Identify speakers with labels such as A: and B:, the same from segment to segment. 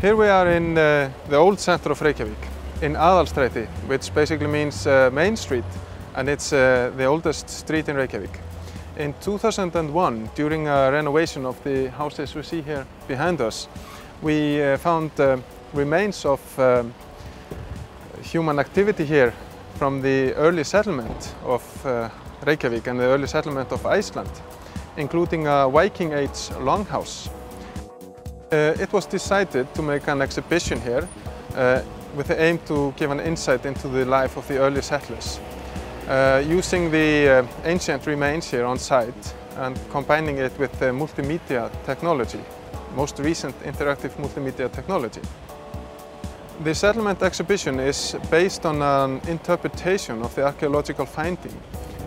A: Here we are in the old center of Reykjavík, in Aðalstræti, which basically means Main Street, and it's the oldest street in Reykjavík. In 2001, during a renovation of the houses we see here behind us, we found remains of human activity here from the early settlement of Reykjavík and the early settlement of Iceland, including a Viking Age longhouse. It was decided to make an exhibition here with the aim to give an insight into the life of the early settlers. Using the ancient remains here on site and combining it with the multimedia technology, most recent interactive multimedia technology. The settlement exhibition is based on an interpretation of the archaeological finding,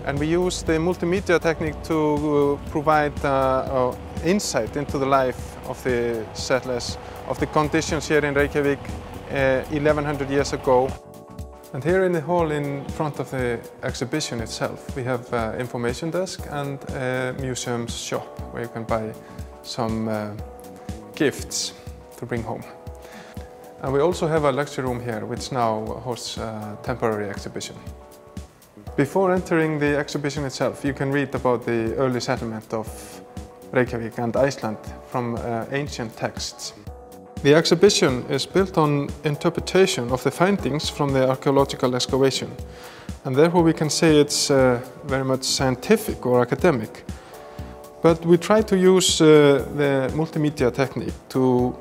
A: and we use the multimedia technique to provide insight into the life of the settlers, of the conditions here in Reykjavík 1100 years ago. And here in the hall in front of the exhibition itself, we have an information desk and a museum shop where you can buy some gifts to bring home. And we also have a lecture room here, which now hosts a temporary exhibition. Before entering the exhibition itself, you can read about the early settlement of Reykjavík and Iceland from ancient texts. The exhibition is built on interpretation of the findings from the archaeological excavation, and therefore we can say it's very much scientific or academic. But we try to use the multimedia technique to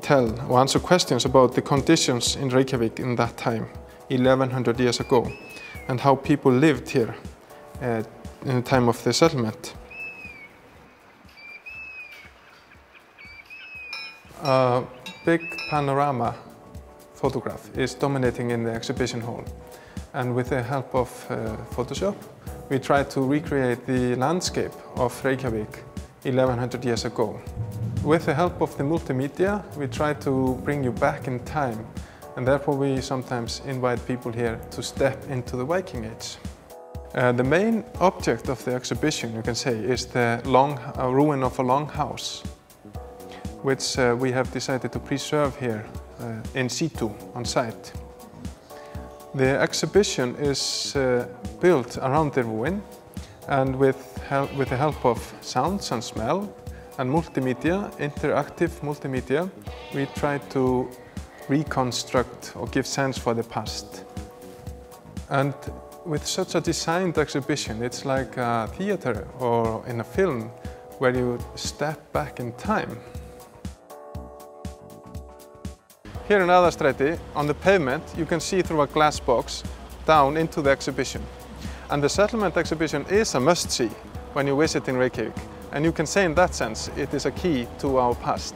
A: tell or answer questions about the conditions in Reykjavík in that time, 1100 years ago, and how people lived here in the time of the settlement. A big panorama photograph is dominating in the exhibition hall, and with the help of Photoshop we try to recreate the landscape of Reykjavík 1100 years ago. With the help of the multimedia we try to bring you back in time, and therefore we sometimes invite people here to step into the Viking Age. The main object of the exhibition, you can say, is the ruin of a long house, which we have decided to preserve here in situ, on site. The exhibition is built around the ruin, and with the help of sounds and smell and multimedia, interactive multimedia, we try to reconstruct or give sense for the past. And with such a designed exhibition, it's like a theater or in a film where you step back in time. Here in Aðalstræti, on the pavement, you can see through a glass box down into the exhibition. And the settlement exhibition is a must-see when you visit in Reykjavík. And you can say in that sense, it is a key to our past.